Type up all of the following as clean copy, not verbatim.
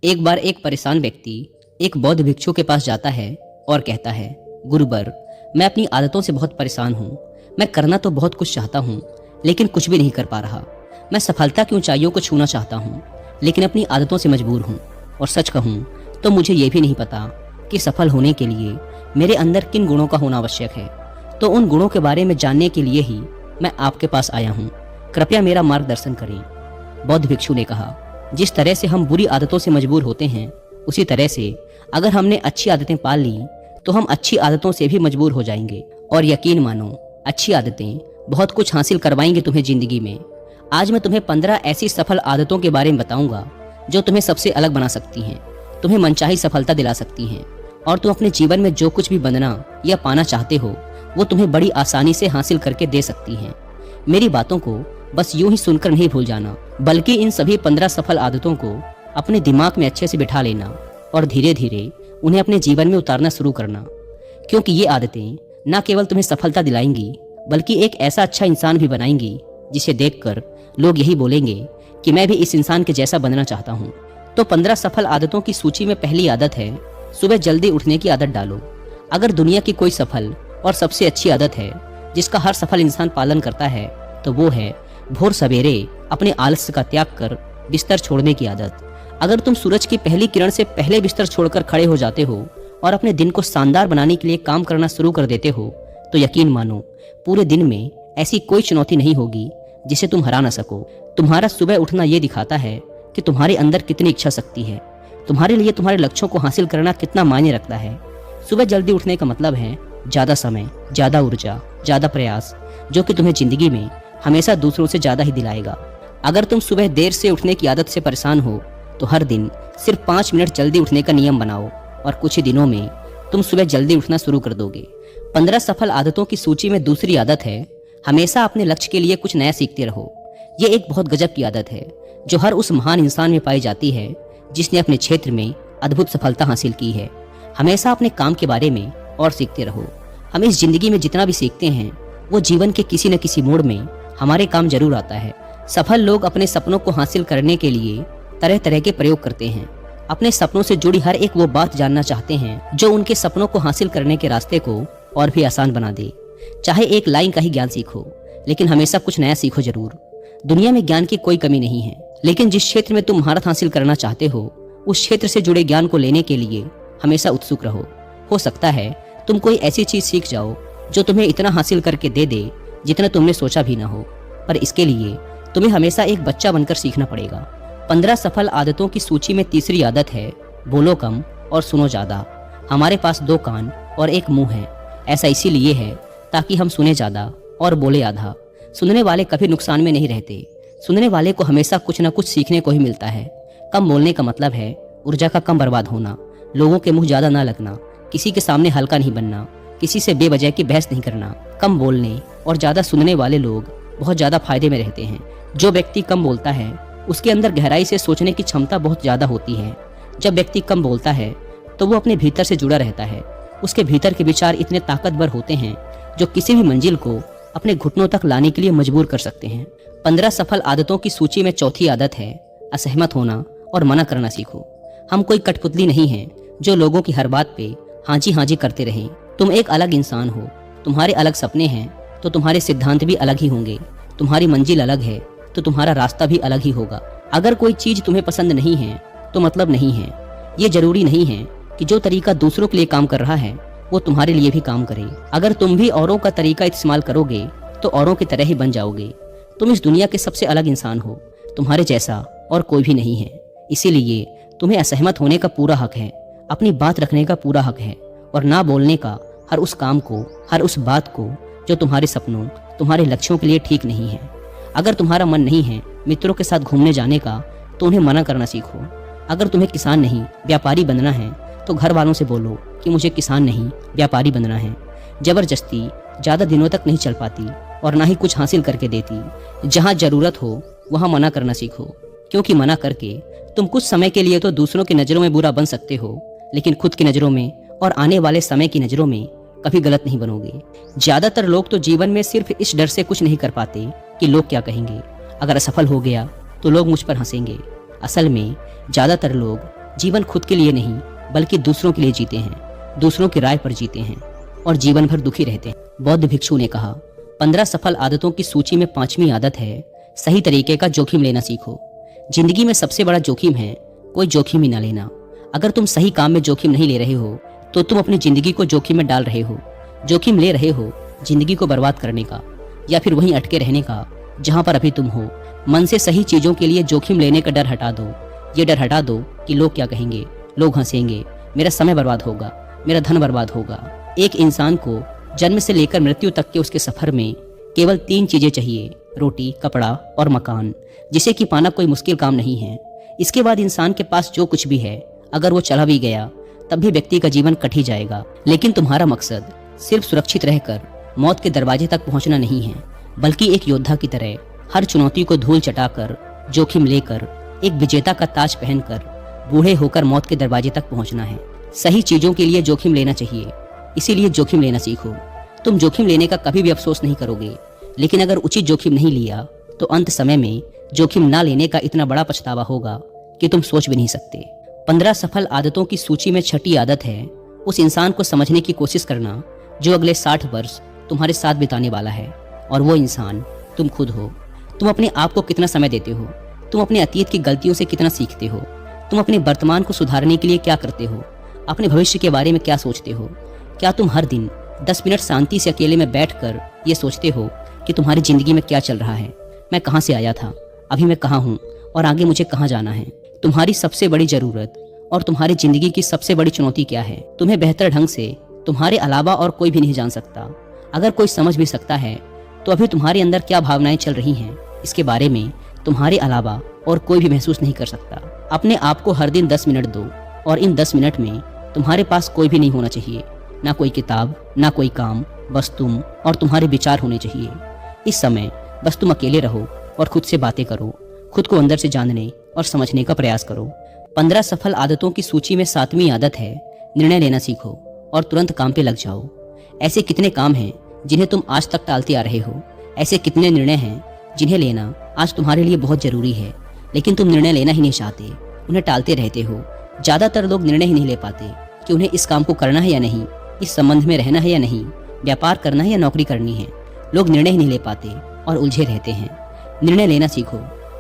एक बार एक परेशान व्यक्ति एक बौद्ध भिक्षु के पास जाता है और कहता है, गुरुवर, मैं अपनी आदतों से बहुत परेशान हूँ। मैं करना तो बहुत कुछ चाहता हूँ, लेकिन कुछ भी नहीं कर पा रहा। मैं सफलता की ऊंचाइयों को छूना चाहता हूँ, लेकिन अपनी आदतों से मजबूर हूँ। और सच कहूँ तो मुझे ये भी नहीं पता कि सफल होने के लिए मेरे अंदर किन गुणों का होना आवश्यक है। तो उन गुणों के बारे में जानने के लिए ही मैं आपके पास आया हूँ। कृपया मेरा मार्गदर्शन करें। बौद्ध भिक्षु ने कहा, जिस तरह से हम बुरी आदतों से मजबूर होते हैं, उसी तरह से अगर हमने अच्छी आदतें पाल ली तो हम अच्छी आदतों से भी मजबूर हो जाएंगे। और यकीन मानो, अच्छी आदतें बहुत कुछ हासिल करवाएंगे तुम्हें जिंदगी में। आज मैं तुम्हें 15 ऐसी सफल आदतों के बारे में बताऊंगा जो तुम्हें सबसे अलग बना सकती हैं, तुम्हें मनचाही सफलता दिला सकती हैं, और तुम अपने जीवन में जो कुछ भी बनना या पाना चाहते हो वो तुम्हें बड़ी आसानी से हासिल करके दे सकती हैं। मेरी बातों को बस यूं ही सुनकर नहीं भूल जाना, बल्कि इन सभी 15 सफल आदतों को अपने दिमाग में अच्छे से बिठा लेना और धीरे धीरे उन्हें अपने जीवन में उतारना शुरू करना। क्योंकि ये आदतें न केवल तुम्हें सफलता दिलाएंगी, बल्कि एक ऐसा अच्छा इंसान भी बनाएंगी जिसे देखकर लोग यही बोलेंगे कि मैं भी इस इंसान के जैसा बनना चाहता हूँ। तो 15 सफल आदतों की सूची में पहली आदत है, सुबह जल्दी उठने की आदत डालो। अगर दुनिया की कोई सफल और सबसे अच्छी आदत है जिसका हर सफल इंसान पालन करता है, तो वो है भोर सवेरे अपने आलस्य का त्याग कर बिस्तर छोड़ने की आदत। अगर तुम सूरज की पहली किरण से पहले बिस्तर छोड़कर खड़े हो जाते हो और अपने दिन को शानदार बनाने के लिए काम करना शुरू कर देते हो, तो यकीन मानो पूरे दिन में ऐसी कोई चुनौती नहीं होगी जिसे तुम हरा ना सको। तुम्हारा सुबह उठना ये दिखाता है कि तुम्हारे अंदर कितनी इच्छा शक्ति है, तुम्हारे लिए तुम्हारे लक्ष्यों को हासिल करना कितना मायने रखता है। सुबह जल्दी उठने का मतलब है ज्यादा समय, ज्यादा ऊर्जा, ज्यादा प्रयास, जो कि तुम्हें जिंदगी में हमेशा दूसरों से ज्यादा ही दिलाएगा। अगर तुम सुबह देर से उठने की आदत से परेशान हो तो हर दिन सिर्फ 5 मिनट जल्दी उठने का नियम बनाओ और कुछ ही दिनों में तुम सुबह जल्दी उठना शुरू कर दोगे। 15 सफल आदतों की सूची में दूसरी आदत है, हमेशा अपने लक्ष्य के लिए कुछ नया सीखते रहो। ये एक बहुत गजब की आदत है जो हर उस महान इंसान में पाई जाती है जिसने अपने क्षेत्र में अद्भुत सफलता हासिल की है। हमेशा अपने काम के बारे में और सीखते रहो। हम इस जिंदगी में जितना भी सीखते हैं वो जीवन के किसी न किसी मोड़ में हमारे काम जरूर आता है। सफल लोग अपने सपनों को हासिल करने के लिए तरह तरह के प्रयोग करते हैं। अपने सपनों से जुड़ी हर एक वो बात जानना चाहते हैं जो उनके सपनों को हासिल करने के रास्ते को और भी आसान बना दे। चाहे एक लाइन का ही ज्ञान सीखो, लेकिन हमेशा कुछ नया सीखो जरूर। दुनिया में ज्ञान की कोई कमी नहीं है, लेकिन जिस क्षेत्र में तुम महारत हासिल करना चाहते हो उस क्षेत्र से जुड़े ज्ञान को लेने के लिए हमेशा उत्सुक रहो। हो सकता है तुम कोई ऐसी चीज सीख जाओ जो तुम्हें इतना हासिल करके दे दे जितना तुमने सोचा भी ना हो, पर इसके लिए तुम्हें हमेशा एक बच्चा बनकर सीखना पड़ेगा। 15 सफल आदतों की सूची में तीसरी आदत है, बोलो कम और सुनो ज्यादा। हमारे पास 2 कान और 1 मुंह है। ऐसा इसीलिए है ताकि हम सुने ज्यादा और बोले आधा। सुनने वाले कभी नुकसान में नहीं रहते। सुनने वाले को हमेशा कुछ न कुछ सीखने को ही मिलता है। कम बोलने का मतलब है ऊर्जा का कम बर्बाद होना, लोगों के मुंह ज्यादा ना लगना, किसी के सामने हल्का नहीं बनना, किसी से बेवजह की बहस नहीं करना। कम बोलने और ज्यादा सुनने वाले लोग बहुत ज्यादा फायदे में रहते हैं। जो व्यक्ति कम बोलता है उसके अंदर गहराई से सोचने की क्षमता बहुत ज्यादा होती है। जब व्यक्ति कम बोलता है तो वो अपने भीतर से जुड़ा रहता है। उसके भीतर के विचार इतने ताकतवर होते हैं जो किसी भी मंजिल को अपने घुटनों तक लाने के लिए मजबूर कर सकते हैं। 15 सफल आदतों की सूची में चौथी आदत है, असहमत होना और मना करना सीखो। हम कोई कठपुतली नहीं हैं जो लोगों की हर बात पे हाँजी हाँजी करते रहें। तुम एक अलग इंसान हो, तुम्हारे अलग सपने हैं तो तुम्हारे सिद्धांत भी अलग ही होंगे। तुम्हारी मंजिल अलग है तो तुम्हारा रास्ता भी अलग ही होगा। अगर कोई चीज तुम्हें पसंद नहीं है तो मतलब नहीं है। ये जरूरी नहीं है कि जो तरीका दूसरों के लिए काम कर रहा है वो तुम्हारे लिए भी काम करे। अगर तुम भी औरों का तरीका इस्तेमाल करोगे तो औरों की तरह ही बन जाओगे। तुम इस दुनिया के सबसे अलग इंसान हो, तुम्हारे जैसा और कोई भी नहीं है। इसीलिए तुम्हें असहमत होने का पूरा हक है, अपनी बात रखने का पूरा हक है और ना बोलने का हर उस काम को, हर उस बात को जो तुम्हारे सपनों, तुम्हारे लक्ष्यों के लिए ठीक नहीं है। अगर तुम्हारा मन नहीं है मित्रों के साथ घूमने जाने का तो उन्हें मना करना सीखो। अगर तुम्हें किसान नहीं व्यापारी बनना है तो घर वालों से बोलो कि मुझे किसान नहीं व्यापारी बनना है। जबरदस्ती ज्यादा दिनों तक नहीं चल पाती और ना ही कुछ हासिल करके देती। जहाँ जरूरत हो वहाँ मना करना सीखो, क्योंकि मना करके तुम कुछ समय के लिए तो दूसरों की नजरों में बुरा बन सकते हो, लेकिन खुद की नजरों में और आने वाले समय की नजरों में कभी गलत नहीं बनोगे। ज्यादातर लोग तो जीवन में सिर्फ इस डर से कुछ नहीं कर पाते कि लोग क्या कहेंगे। अगर असफल हो गया तो लोग मुझ पर हंसेंगे। असल में ज्यादातर लोग जीवन खुद के लिए नहीं बल्कि दूसरों के लिए जीते हैं, दूसरों की राय पर जीते हैं और जीवन भर दुखी रहते हैं। बौद्ध भिक्षु ने कहा, 15 सफल आदतों की सूची में 5वीं आदत है, सही तरीके का जोखिम लेना सीखो। जिंदगी में सबसे बड़ा जोखिम है कोई जोखिम ही ना लेना। अगर तुम सही काम में जोखिम नहीं ले रहे हो तो तुम अपनी जिंदगी को जोखिम में डाल रहे हो। जोखिम ले रहे हो जिंदगी को बर्बाद करने का या फिर वहीं अटके रहने का जहां पर अभी तुम हो। मन से सही चीजों के लिए जोखिम लेने का डर हटा दो। ये डर हटा दो कि लोग क्या कहेंगे, लोग हंसेंगे, मेरा समय बर्बाद होगा, मेरा धन बर्बाद होगा। एक इंसान को जन्म से लेकर मृत्यु तक के उसके सफर में केवल 3 चीजें चाहिए, रोटी, कपड़ा और मकान, जिसे कि पाना कोई मुश्किल काम नहीं है। इसके बाद इंसान के पास जो कुछ भी है, अगर वो चला भी गया तब भी व्यक्ति का जीवन कट ही जाएगा। लेकिन तुम्हारा मकसद सिर्फ सुरक्षित रहकर मौत के दरवाजे तक पहुंचना नहीं है, बल्कि एक योद्धा की तरह हर चुनौती को धूल चटाकर, जोखिम लेकर, एक विजेता का ताज पहनकर बूढ़े होकर मौत के दरवाजे तक पहुंचना है। सही चीजों के लिए जोखिम लेना चाहिए, इसीलिए जोखिम लेना सीखो। तुम जोखिम लेने का कभी भी अफसोस नहीं करोगे, लेकिन अगर उचित जोखिम नहीं लिया तो अंत समय में जोखिम ना लेने का इतना बड़ा पछतावा होगा कि तुम सोच भी नहीं सकते। 15 सफल आदतों की सूची में 6ठी आदत है, उस इंसान को समझने की कोशिश करना जो अगले 60 वर्ष तुम्हारे साथ बिताने वाला है, और वो इंसान तुम खुद हो। तुम अपने आप को कितना समय देते हो, तुम अपने अतीत की गलतियों से कितना सीखते हो, तुम अपने वर्तमान को सुधारने के लिए क्या करते हो, अपने भविष्य के बारे में क्या सोचते हो। क्या तुम हर दिन 10 मिनट शांति से अकेले में बैठकर ये सोचते हो कि तुम्हारी जिंदगी में क्या चल रहा है, मैं कहाँ से आया था, अभी मैं कहाँ हूँ और आगे मुझे कहाँ जाना है। तुम्हारी सबसे बड़ी जरूरत और तुम्हारी जिंदगी की सबसे बड़ी चुनौती क्या है, तुम्हें बेहतर ढंग से तुम्हारे अलावा और कोई भी नहीं जान सकता। अगर कोई समझ भी सकता है तो अभी तुम्हारे अंदर क्या भावनाएं चल रही हैं, इसके बारे में तुम्हारे अलावा और कोई भी महसूस नहीं कर सकता। अपने आप को हर दिन 10 मिनट दो, और इन 10 मिनट में तुम्हारे पास कोई भी नहीं होना चाहिए, ना कोई किताब, ना कोई काम, बस तुम और तुम्हारे विचार होने चाहिए। इस समय बस तुम अकेले रहो और खुद से बातें करो, खुद को अंदर से जानने और समझने का प्रयास करो। 15 सफल आदतों की सूची में 7वीं आदत है, निर्णय लेना सीखो और तुरंत काम पे लग जाओ। ऐसे कितने काम हैं जिन्हें तुम आज तक टालते आ रहे हो, ऐसे कितने निर्णय हैं जिन्हें लेना आज तुम्हारे लिए बहुत जरूरी है, लेकिन तुम निर्णय लेना ही नहीं चाहते, उन्हें टालते रहते हो। ज्यादातर लोग निर्णय ही नहीं ले पाते कि उन्हें इस काम को करना है या नहीं, इस संबंध में रहना है या नहीं, व्यापार करना है या नौकरी करनी है। लोग निर्णय ही नहीं ले पाते और उलझे रहते हैं। निर्णय लेना सीखो।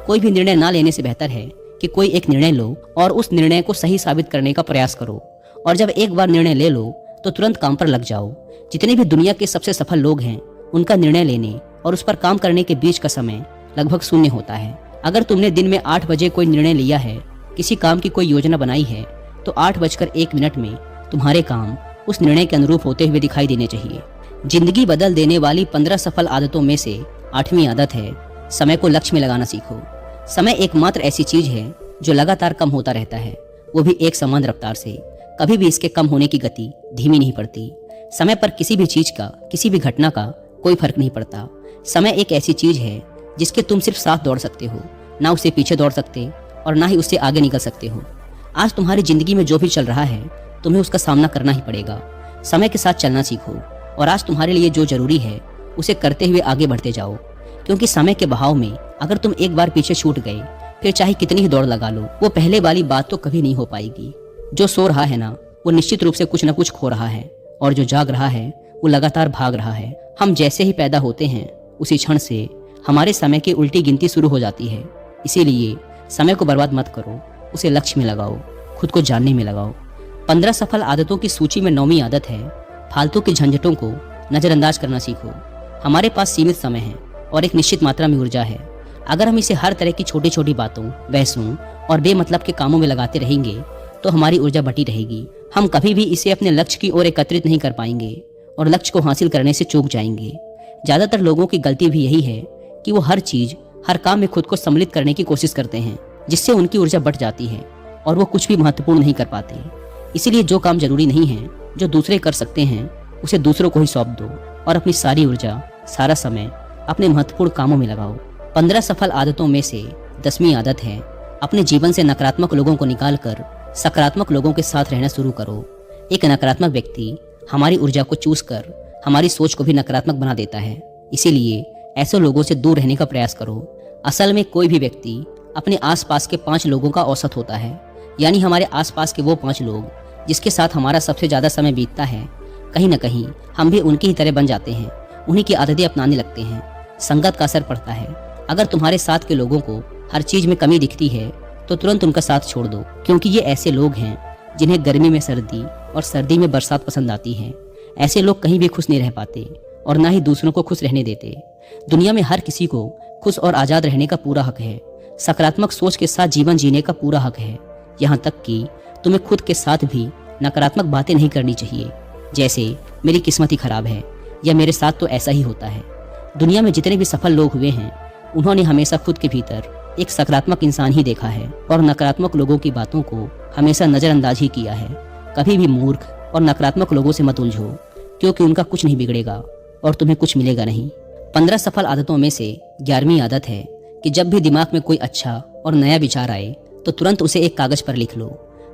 कोई भी निर्णय ना लेने से बेहतर है कि कोई एक निर्णय लो और उस निर्णय को सही साबित करने का प्रयास करो, और जब एक बार निर्णय ले लो तो तुरंत काम पर लग जाओ। जितने भी दुनिया के सबसे सफल लोग हैं, उनका निर्णय लेने और उस पर काम करने के बीच का समय लगभग शून्य होता है। अगर तुमने दिन में 8 बजे कोई निर्णय लिया है, किसी काम की कोई योजना बनाई है, तो 8:01 में तुम्हारे काम उस निर्णय के अनुरूप होते हुए दिखाई देने चाहिए। जिंदगी बदल देने वाली 15 सफल आदतों में से 8वीं आदत है, समय को लक्ष्य में लगाना सीखो। समय एकमात्र ऐसी चीज है जो लगातार कम होता रहता है, वो भी एक समान रफ्तार से। कभी भी इसके कम होने की गति धीमी नहीं पड़ती। समय पर किसी भी चीज का, किसी भी घटना का कोई फर्क नहीं पड़ता। समय एक ऐसी चीज है जिसके तुम सिर्फ साथ दौड़ सकते हो, ना उससे पीछे दौड़ सकते और ना ही उससे आगे निकल सकते हो। आज तुम्हारी जिंदगी में जो भी चल रहा है, तुम्हें उसका सामना करना ही पड़ेगा। समय के साथ चलना सीखो और आज तुम्हारे लिए जो जरूरी है उसे करते हुए आगे बढ़ते जाओ, क्योंकि समय के बहाव में अगर तुम एक बार पीछे छूट गए, फिर चाहे कितनी ही दौड़ लगा लो, वो पहले वाली बात तो कभी नहीं हो पाएगी। जो सो रहा है ना, वो निश्चित रूप से कुछ न कुछ खो रहा है, और जो जाग रहा है वो लगातार भाग रहा है। हम जैसे ही पैदा होते हैं, उसी क्षण से हमारे समय की उल्टी गिनती शुरू हो जाती है। इसीलिए समय को बर्बाद मत करो, उसे लक्ष्य में लगाओ, खुद को जानने में लगाओ। 15 सफल आदतों की सूची में 9वीं आदत है, फालतू की झंझटों को नजरअंदाज करना सीखो। हमारे पास सीमित समय है और एक निश्चित मात्रा में ऊर्जा है। अगर हम इसे हर तरह की छोटी छोटी बातों, बहसों और बेमतलब के कामों में लगाते रहेंगे तो हमारी ऊर्जा बटी रहेगी। हम कभी भी इसे अपने लक्ष्य की ओर एकत्रित नहीं कर पाएंगे और लक्ष्य को हासिल करने से चूक जाएंगे। ज्यादातर लोगों की गलती भी यही है कि वो हर चीज, हर काम में खुद को सम्मिलित करने की कोशिश करते हैं, जिससे उनकी ऊर्जा बढ़ जाती है और वो कुछ भी महत्वपूर्ण नहीं कर पाते। इसीलिए जो काम जरूरी नहीं है, जो दूसरे कर सकते हैं, उसे दूसरों को ही सौंप दो और अपनी सारी ऊर्जा, सारा समय अपने महत्वपूर्ण कामों में लगाओ। 15 सफल आदतों में से 10वीं आदत है, अपने जीवन से नकारात्मक लोगों को निकालकर सकारात्मक लोगों के साथ रहना शुरू करो। एक नकारात्मक व्यक्ति हमारी ऊर्जा को चूस कर हमारी सोच को भी नकारात्मक बना देता है। इसीलिए ऐसे लोगों से दूर रहने का प्रयास करो। असल में कोई भी व्यक्ति अपने आसपास के 5 लोगों का औसत होता है। यानी हमारे आसपास के वो 5 लोग जिसके साथ हमारा सबसे ज़्यादा समय बीतता है, कहीं ना कहीं हम भी उनकी ही तरह बन जाते हैं, उन्हीं की आदतें अपनाने लगते हैं। संगत का असर पड़ता है। अगर तुम्हारे साथ के लोगों को हर चीज़ में कमी दिखती है तो तुरंत उनका साथ छोड़ दो, क्योंकि ये ऐसे लोग हैं जिन्हें गर्मी में सर्दी और सर्दी में बरसात पसंद आती है। ऐसे लोग कहीं भी खुश नहीं रह पाते और ना ही दूसरों को खुश रहने देते। दुनिया में हर किसी को खुश और आज़ाद रहने का पूरा हक है। सकारात्मक सोच के साथ जीवन जीने का पूरा हक है। यहाँ तक कि तुम्हें खुद के साथ भी नकारात्मक बातें नहीं करनी चाहिए, जैसे मेरी किस्मत ही खराब है या मेरे साथ तो ऐसा ही होता है। दुनिया में जितने भी सफल लोग हुए हैं, उन्होंने हमेशा खुद के भीतर एक सकारात्मक इंसान ही देखा है और नकारात्मक लोगों की बातों को हमेशा नज़रअंदाज ही किया है। कभी भी मूर्ख और नकारात्मक लोगों से मत उलझो, क्योंकि उनका कुछ नहीं बिगड़ेगा और तुम्हें कुछ मिलेगा नहीं। 15 सफल आदतों में से 11वीं आदत है कि जब भी दिमाग में कोई अच्छा और नया विचार आए तो तुरंत उसे एक कागज पर लिख लो।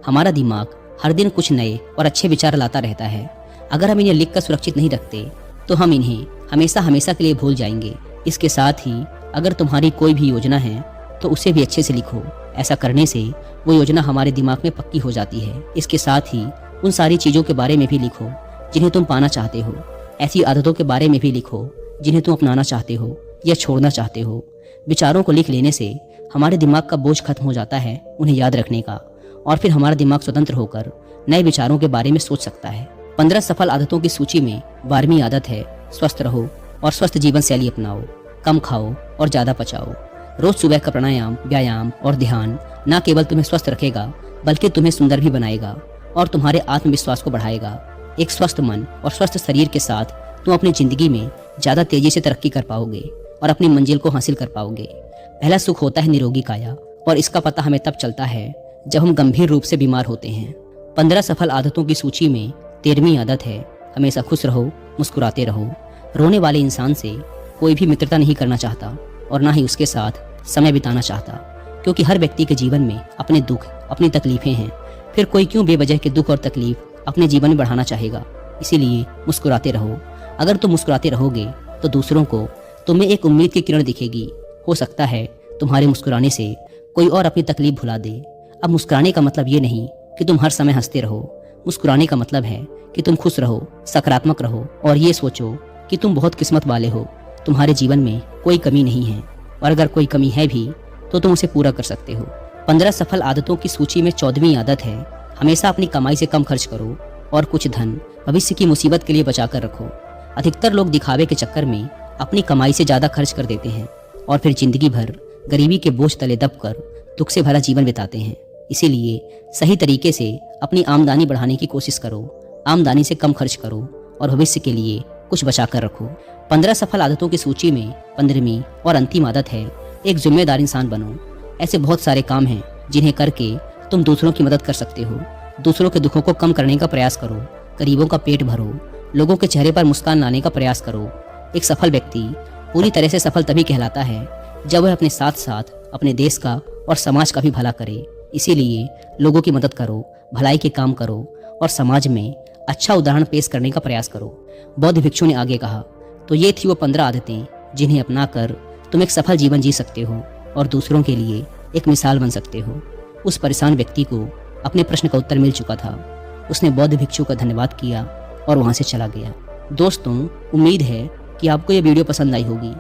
हमारा दिमाग हर दिन कुछ नए और अच्छे विचार लाता रहता है। अगर हम इन्हें लिखकर सुरक्षित नहीं रखते तो हम इन्हें हमेशा हमेशा के लिए भूल जाएंगे। इसके साथ ही अगर तुम्हारी कोई भी योजना है तो उसे भी अच्छे से लिखो। ऐसा करने से वो योजना हमारे दिमाग में पक्की हो जाती है। इसके साथ ही उन सारी चीज़ों के बारे में भी लिखो जिन्हें तुम पाना चाहते हो। ऐसी आदतों के बारे में भी लिखो जिन्हें तुम अपनाना चाहते हो या छोड़ना चाहते हो। विचारों को लिख लेने से हमारे दिमाग का बोझ खत्म हो जाता है उन्हें याद रखने का, और फिर हमारा दिमाग स्वतंत्र होकर नए विचारों के बारे में सोच सकता है। 15 सफल आदतों की सूची में 12वीं आदत है स्वस्थ रहो और स्वस्थ जीवन शैली अपनाओ। कम खाओ और ज़्यादा पचाओ। रोज सुबह का प्राणायाम, व्यायाम और ध्यान न केवल तुम्हें स्वस्थ रखेगा बल्कि तुम्हें सुंदर भी बनाएगा और तुम्हारे आत्मविश्वास को बढ़ाएगा। एक स्वस्थ मन और स्वस्थ शरीर के साथ तुम अपनी जिंदगी में ज़्यादा तेजी से तरक्की कर पाओगे और अपनी मंजिल को हासिल कर पाओगे। पहला सुख होता है निरोगी काया, और इसका पता हमें तब चलता है जब हम गंभीर रूप से बीमार होते हैं। 15 सफल आदतों की सूची में 13वीं आदत है हमेशा खुश रहो, मुस्कुराते रहो। रोने वाले इंसान से कोई भी मित्रता नहीं करना चाहता और ना ही उसके साथ समय बिताना चाहता, क्योंकि हर व्यक्ति के जीवन में अपने दुख, अपनी तकलीफें हैं। फिर कोई क्यों बेवजह के दुख और तकलीफ अपने जीवन में बढ़ाना चाहेगा। इसीलिए मुस्कुराते रहो। अगर तुम मुस्कुराते रहोगे तो दूसरों को तुम्हें एक उम्मीद की किरण दिखेगी। हो सकता है तुम्हारे मुस्कुराने से कोई और अपनी तकलीफ भुला दे। अब मुस्कुराने का मतलब ये नहीं कि तुम हर समय हंसते रहो। मुस्कुराने का मतलब है कि तुम खुश रहो, सकारात्मक रहो और ये सोचो कि तुम बहुत किस्मत वाले हो। तुम्हारे जीवन में कोई कमी नहीं है, और अगर कोई कमी है भी तो तुम उसे पूरा कर सकते हो। 15 सफल आदतों की सूची में 14वीं आदत है हमेशा अपनी कमाई से कम खर्च करो और कुछ धन भविष्य की मुसीबत के लिए बचा कर रखो। अधिकतर लोग दिखावे के चक्कर में अपनी कमाई से ज़्यादा खर्च कर देते हैं और फिर जिंदगी भर गरीबी के बोझ तले दबकर दुख से भरा जीवन बिताते हैं। इसीलिए सही तरीके से अपनी आमदनी बढ़ाने की कोशिश करो। आमदनी से कम खर्च करो और भविष्य के लिए कुछ बचा कर रखो। 15 सफल आदतों की सूची में 15वीं और अंतिम आदत है एक जिम्मेदार इंसान बनो। ऐसे बहुत सारे काम हैं जिन्हें करके तुम दूसरों की मदद कर सकते हो। दूसरों के दुखों को कम करने का प्रयास करो, गरीबों का पेट भरो, लोगों के चेहरे पर मुस्कान लाने का प्रयास करो। एक सफल व्यक्ति पूरी तरह से सफल तभी कहलाता है जब वह अपने साथ साथ अपने देश का और समाज का भी भला करे। इसीलिए लोगों की मदद करो, भलाई के काम करो और समाज में अच्छा उदाहरण पेश करने का प्रयास करो। बौद्ध भिक्षु ने आगे कहा। तो ये थी वो 15 आदतें जिन्हें अपनाकर तुम एक सफल जीवन जी सकते हो और दूसरों के लिए एक मिसाल बन सकते हो। उस परेशान व्यक्ति को अपने प्रश्न का उत्तर मिल चुका था। उसने बौद्ध भिक्षु का धन्यवाद किया और वहां से चला गया। दोस्तों, उम्मीद है कि आपको ये वीडियो पसंद आई होगी।